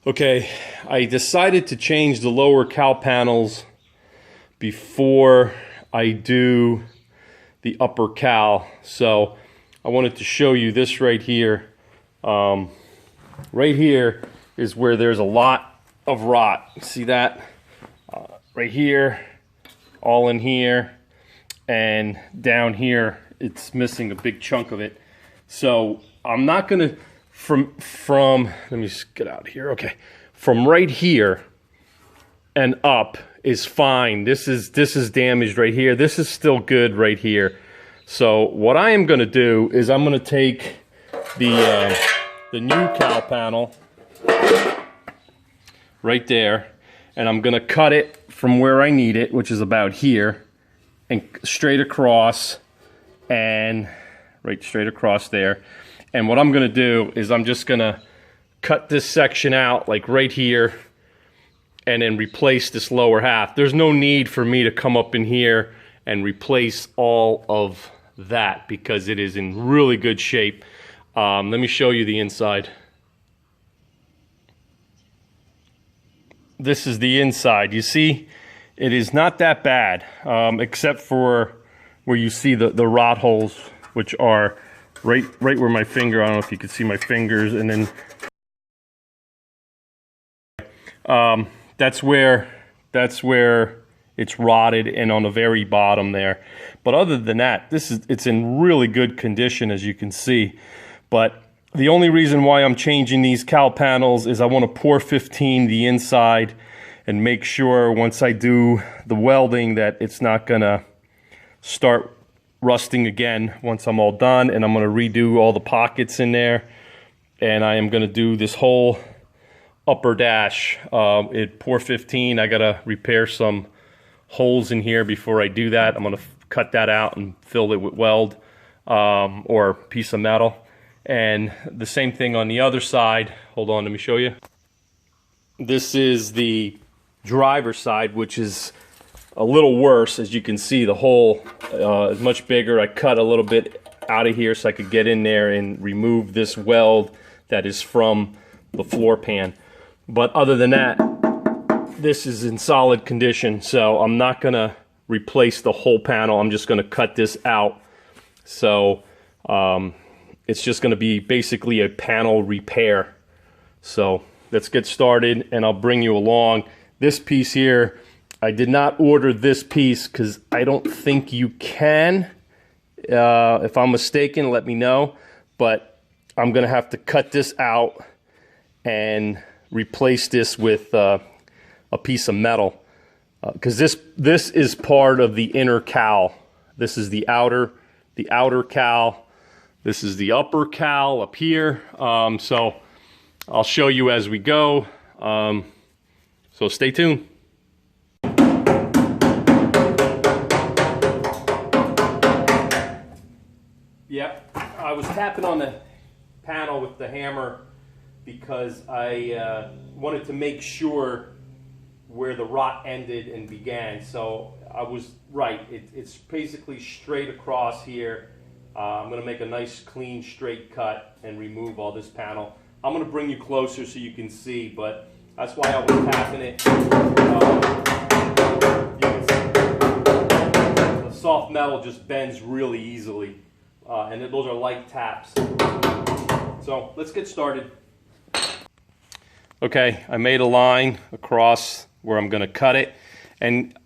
Okay, I decided to change the lower cowl panels before I do the upper cowl. So I wanted to show you this right here. Right here is where there's a lot of rot. See that? Right here, all in here, and down here, it's missing a big chunk of it. So I'm not gonna, from let me just get out here. Okay, from right here and up is fine. This is damaged right here. This is still good right here. So what I am gonna do is I'm gonna take the new cowl panel right there, and I'm gonna cut it from where I need it, which is about here, and straight across, and right straight across there. And what I'm gonna do is I'm just gonna cut this section out like right here and then replace this lower half. There's no need for me to come up in here and replace all of that because it is in really good shape. Let me show you the inside. This is the inside. You see, it is not that bad, except for where you see the rot holes, which are right where my finger, I don't know if you can see my fingers, and then that's where it's rotted, and on the very bottom there. But other than that, it's in really good condition, as you can see. But the only reason why I'm changing these cowl panels is I want to pour 15 the inside and make sure once I do the welding that it's not gonna start rusting again once I'm all done. And I'm gonna redo all the pockets in there, and I am gonna do this whole upper dash at pour 15. I gotta repair some holes in here before I do that. I'm gonna cut that out and fill it with weld or piece of metal. And the same thing on the other side. Hold on, let me show you. This is the driver's side, which is a little worse. As you can see, the hole is much bigger. I cut a little bit out of here so I could get in there and remove this weld that is from the floor pan. But other than that, this is in solid condition, so I'm not gonna replace the whole panel. I'm just gonna cut this out. So it's just gonna be basically a panel repair. So let's get started, and I'll bring you along. This piece here, I did not order this piece because I don't think you can. If I'm mistaken, let me know. But I'm gonna have to cut this out and replace this with a piece of metal, because this is part of the inner cowl. This is the outer cowl. This is the upper cowl up here. So I'll show you as we go. So stay tuned. Yep, I was tapping on the panel with the hammer because I wanted to make sure where the rot ended and began. So I was right. It's basically straight across here. I'm going to make a nice clean straight cut and remove all this panel. I'm going to bring you closer so you can see, but that's why I was tapping it. You can see the soft metal just bends really easily, and those are light taps. So let's get started. Okay, I made a line across where I'm going to cut it, and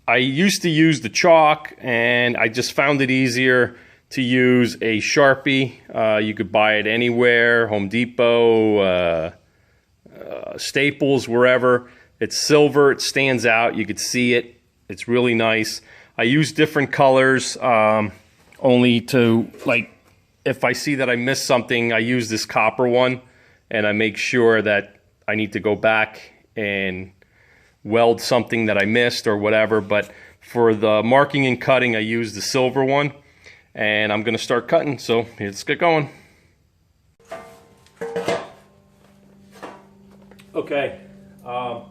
I used to use the chalk, and I just found it easier to use a Sharpie. You could buy it anywhere, Home Depot, Staples, wherever. It's silver, it stands out, you could see it. It's really nice. I use different colors only to, like, if I see that I missed something, I use this copper one, and I make sure that I need to go back and weld something that I missed or whatever. But for the marking and cutting, I use the silver one, and I'm going to start cutting. So let's get going. Okay, I'm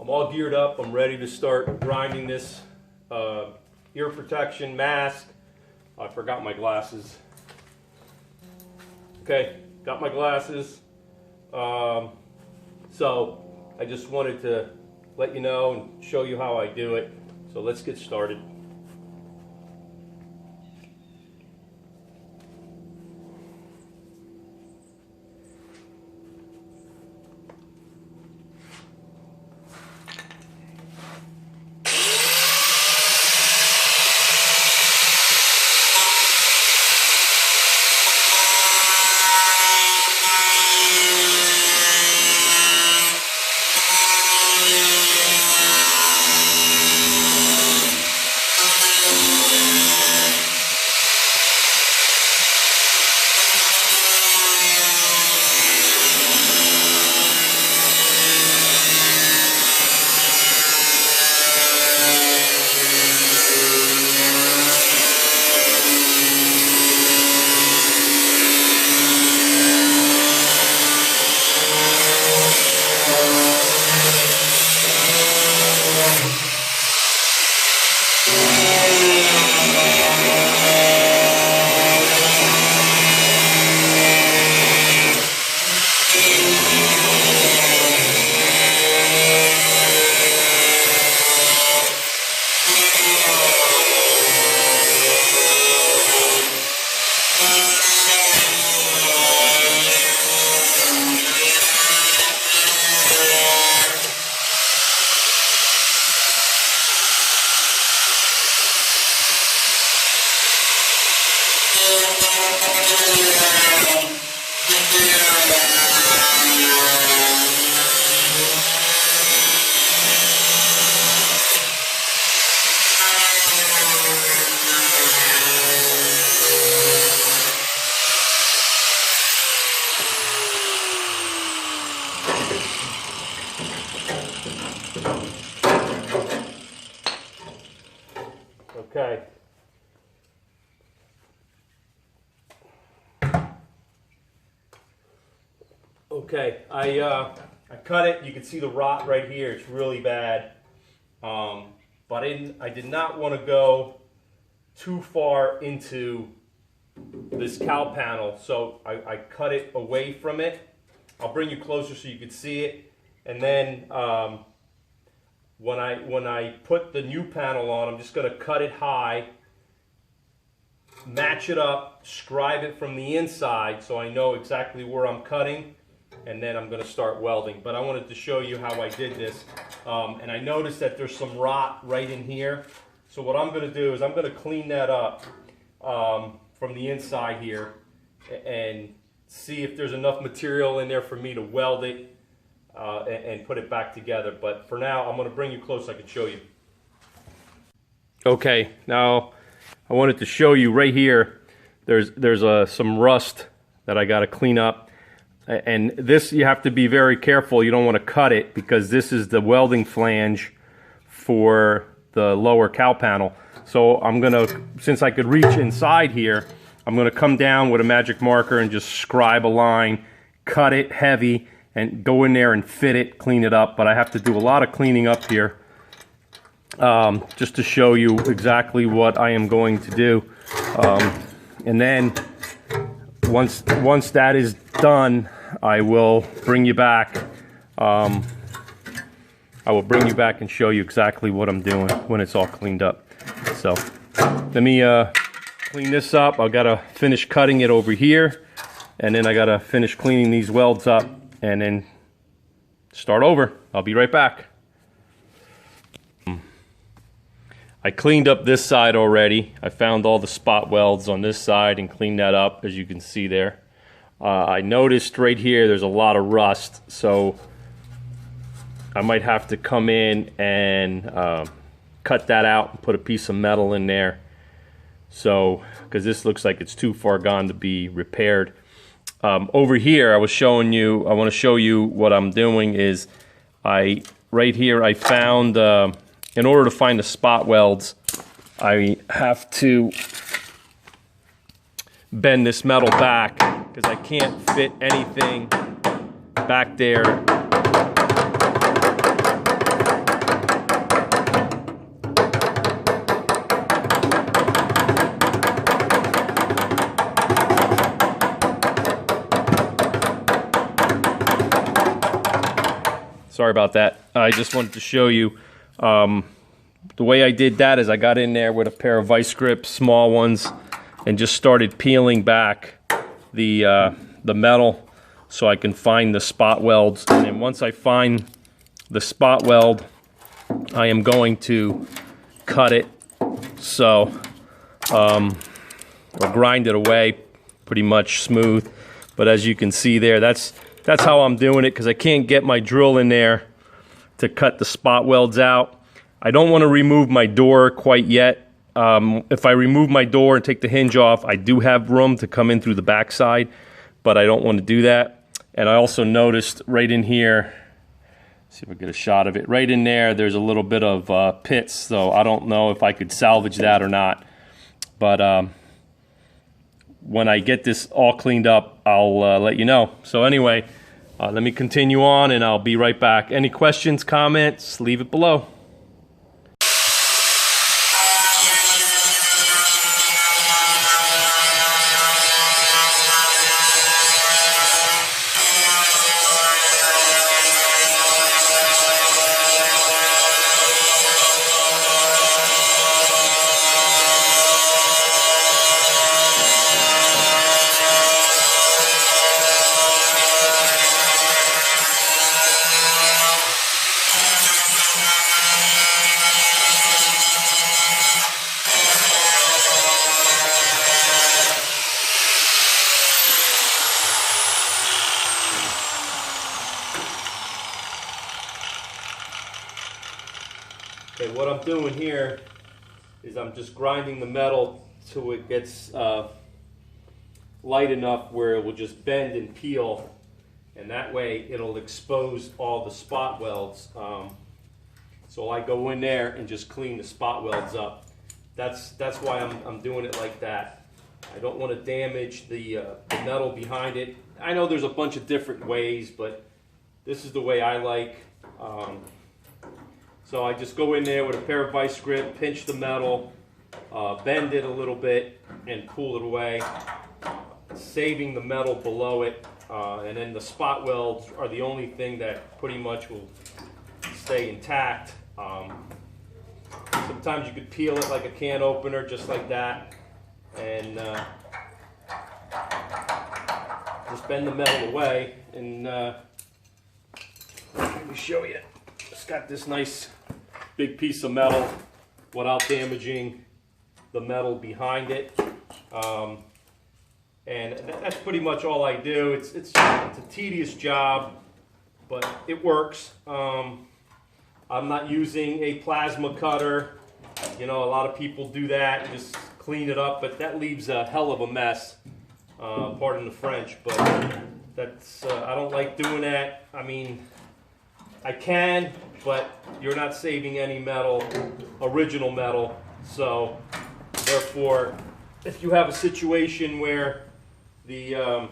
all geared up. I'm ready to start grinding this ear protection mask. I forgot my glasses. Okay, got my glasses. So I just wanted to let you know and show you how I do it. So let's get started. Okay. Okay, I cut it. You can see the rot right here. It's really bad. But I did not want to go too far into this cowl panel, so I cut it away from it. I'll bring you closer so you can see it. And then when I put the new panel on, I'm just going to cut it high, match it up, scribe it from the inside so I know exactly where I'm cutting, and then I'm going to start welding. But I wanted to show you how I did this. And I noticed that there's some rot right in here. So what I'm going to do is I'm going to clean that up from the inside here and see if there's enough material in there for me to weld it and put it back together. But for now, I'm going to bring you close so I can show you. Okay, now I wanted to show you right here, there's some rust that I got to clean up. And this, you have to be very careful. You don't want to cut it because this is the welding flange for the lower cowl panel. So I'm going to, since I could reach inside here, I'm going to come down with a magic marker and just scribe a line, cut it heavy, and go in there and fit it, clean it up. But I have to do a lot of cleaning up here just to show you exactly what I am going to do. And then once that is done, I will bring you back. I will bring you back and show you exactly what I'm doing when it's all cleaned up. So let me clean this up. I gotta finish cutting it over here, and then I gotta finish cleaning these welds up, and then start over. I'll be right back. I cleaned up this side already. I found all the spot welds on this side and cleaned that up, as you can see there. I noticed right here there's a lot of rust, so I might have to come in and cut that out and put a piece of metal in there. So, because this looks like it's too far gone to be repaired. Over here, I want to show you what I'm doing is right here I found, in order to find the spot welds, I have to bend this metal back because I can't fit anything back there. Sorry about that. I just wanted to show you the way I did that is I got in there with a pair of vice grips, small ones, and just started peeling back the metal so I can find the spot welds. And then once I find the spot weld, I am going to cut it so or grind it away pretty much smooth. But as you can see there, that's how I'm doing it, because I can't get my drill in there to cut the spot welds out. I don't want to remove my door quite yet. If I remove my door and take the hinge off, I do have room to come in through the backside, but I don't want to do that. And I also noticed right in here, see if I get a shot of it, right in there, there's a little bit of pits, so I don't know if I could salvage that or not. But when I get this all cleaned up, I'll let you know. So anyway, let me continue on and I'll be right back. Any questions, comments, leave it below. Okay, what I'm doing here is I'm just grinding the metal till it gets light enough where it will just bend and peel, and that way it'll expose all the spot welds. So I go in there and just clean the spot welds up. That's why I'm doing it like that. I don't want to damage the metal behind it. I know there's a bunch of different ways, but this is the way I like. So I just go in there with a pair of vice grip, pinch the metal, bend it a little bit, and pull it away, saving the metal below it. And then the spot welds are the only thing that pretty much will stay intact. Sometimes you could peel it like a can opener, just like that, and just bend the metal away. And let me show you. It's got this nice big piece of metal without damaging the metal behind it. And that's pretty much all I do. It's a tedious job, but it works. I'm not using a plasma cutter. You know, a lot of people do that and just clean it up, but that leaves a hell of a mess. Pardon the French, but that's I don't like doing that. I mean, I can, but you're not saving any metal, original metal. So therefore, if you have a situation where the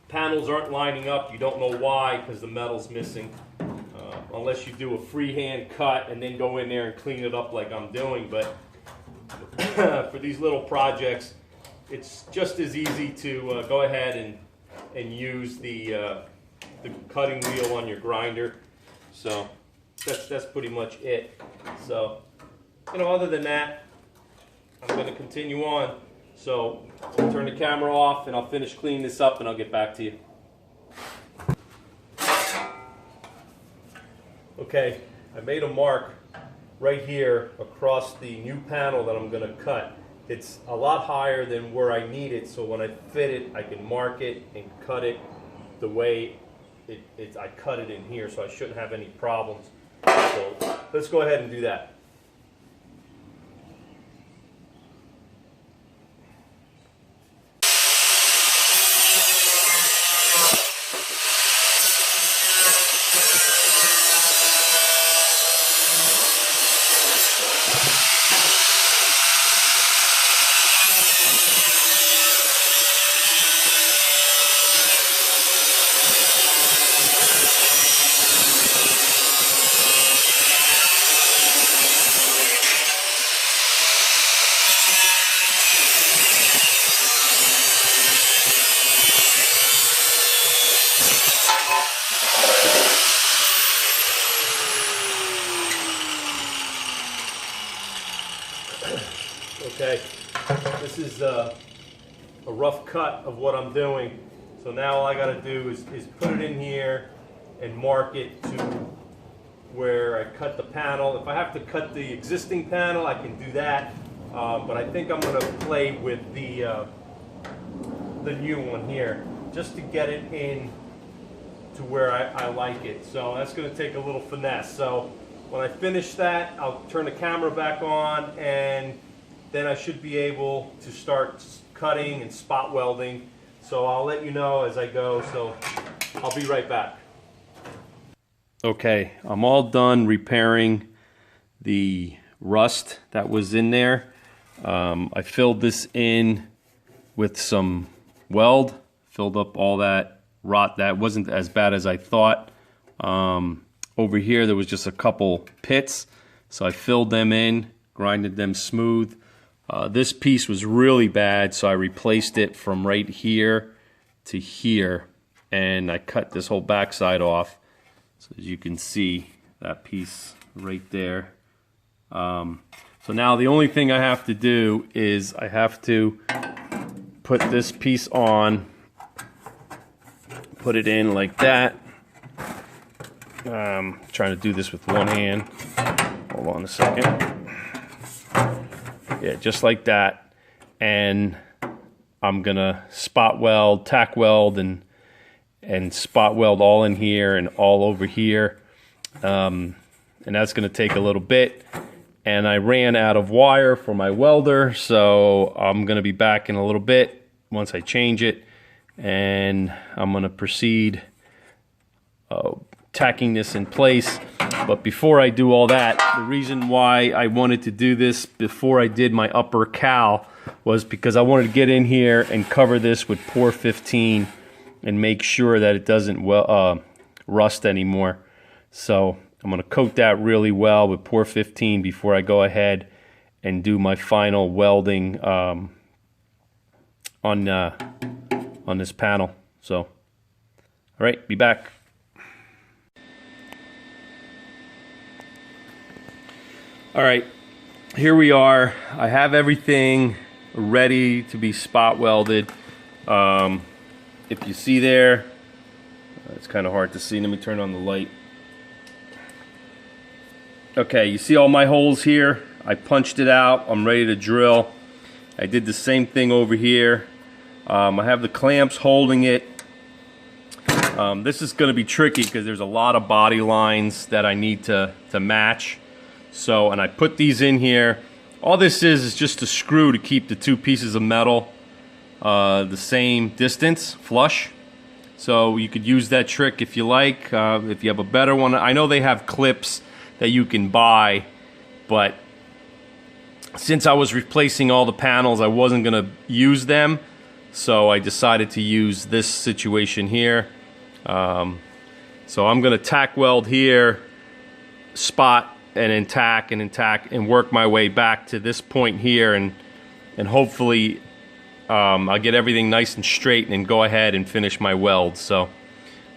panels aren't lining up, you don't know why, because the metal's missing. Unless you do a freehand cut and then go in there and clean it up like I'm doing. But for these little projects, it's just as easy to go ahead and use the cutting wheel on your grinder. So that's pretty much it. So, you know, other than that, I'm going to continue on. So I'll turn the camera off and I'll finish cleaning this up and I'll get back to you. Okay, I made a mark right here across the new panel that I'm going to cut. It's a lot higher than where I need it, so when I fit it, I can mark it and cut it the way I cut it in here, so I shouldn't have any problems. So let's go ahead and do that. This is a rough cut of what I'm doing. So now all I got to do is put it in here and mark it to where I cut the panel. If I have to cut the existing panel, I can do that. But I think I'm going to play with the new one here, just to get it in to where I like it. So that's going to take a little finesse. So when I finish that, I'll turn the camera back on, and then I should be able to start cutting and spot welding. So I'll let you know as I go. So I'll be right back. Okay, I'm all done repairing the rust that was in there. I filled this in with some weld, filled up all that rot. That wasn't as bad as I thought. Over here there was just a couple pits, so I filled them in, grinded them smooth. This piece was really bad, so I replaced it from right here to here, and I cut this whole backside off. So as you can see, that piece right there. So now the only thing I have to do is I have to put this piece on, put it in like that. Trying to do this with one hand. Hold on a second. Yeah, just like that. And I'm gonna spot weld, tack weld, and spot weld all in here and all over here. And that's gonna take a little bit. And I ran out of wire for my welder, so I'm gonna be back in a little bit once I change it, and I'm gonna proceed tacking this in place. But before I do all that, the reason why I wanted to do this before I did my upper cowl was because I wanted to get in here and cover this with Pour 15 and make sure that it doesn't rust anymore. So I'm going to coat that really well with Pour 15 before I go ahead and do my final welding on this panel. So, all right, be back. All right, here we are. I have everything ready to be spot welded. If you see there, it's kind of hard to see. Let me turn on the light. Okay, you see all my holes here? I punched it out. I'm ready to drill. I did the same thing over here. I have the clamps holding it. This is going to be tricky because there's a lot of body lines that I need to match. So, and I put these in here. All this is just a screw to keep the two pieces of metal the same distance, flush. So you could use that trick if you like. If you have a better one, I know they have clips that you can buy, but since I was replacing all the panels, I wasn't going to use them. So I decided to use this situation here. So I'm going to tack weld here, spot, and then tack and work my way back to this point here, and hopefully I'll get everything nice and straight and go ahead and finish my weld. So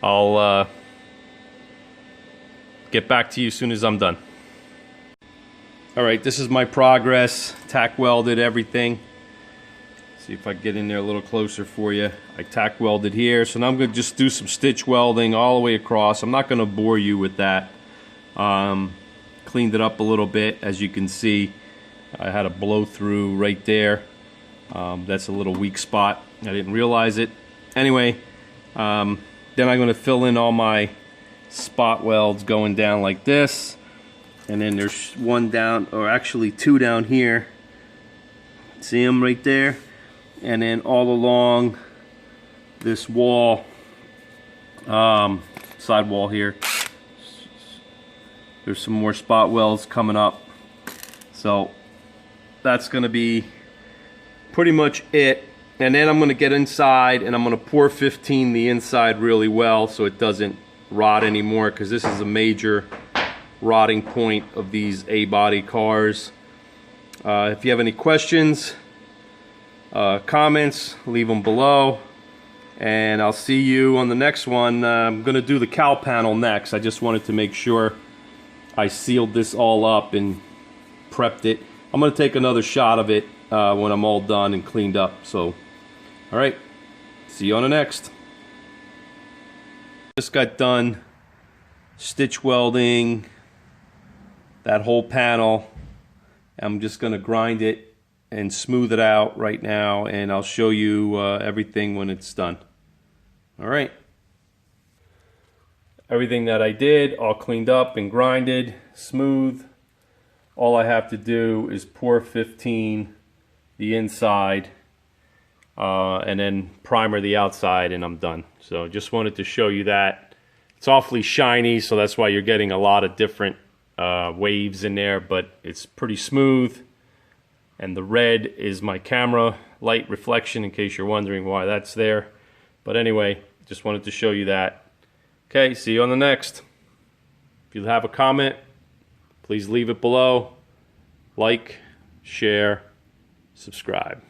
I'll get back to you as soon as I'm done. All right, this is my progress. Tack welded everything. See if I can get in there a little closer for you. I tack welded here, so now I'm going to just do some stitch welding all the way across. I'm not going to bore you with that. Cleaned it up a little bit. As you can see, I had a blow through right there. That's a little weak spot. I didn't realize it. Anyway, then I'm going to fill in all my spot welds going down like this. And then there's one down, or actually two down here. See them right there? And then all along this wall, side wall here, there's some more spot welds coming up. So that's going to be pretty much it. And then I'm going to get inside and I'm going to pour 15 the inside really well so it doesn't rot anymore, because this is a major rotting point of these A-body cars. If you have any questions, comments, leave them below, and I'll see you on the next one. I'm going to do the cowl panel next. I just wanted to make sure I sealed this all up and prepped it. I'm going to take another shot of it when I'm all done and cleaned up. So, all right, see you on the next. Just got done stitch welding that whole panel. I'm just going to grind it and smooth it out right now, and I'll show you everything when it's done. All right. Everything that I did, all cleaned up and grinded, smooth. All I have to do is pour 15 the inside and then primer the outside, and I'm done. So just wanted to show you that. It's awfully shiny, so that's why you're getting a lot of different waves in there, but it's pretty smooth. And the red is my camera light reflection, in case you're wondering why that's there. But anyway, just wanted to show you that. Okay, see you on the next. If you have a comment, please leave it below. Like, share, subscribe.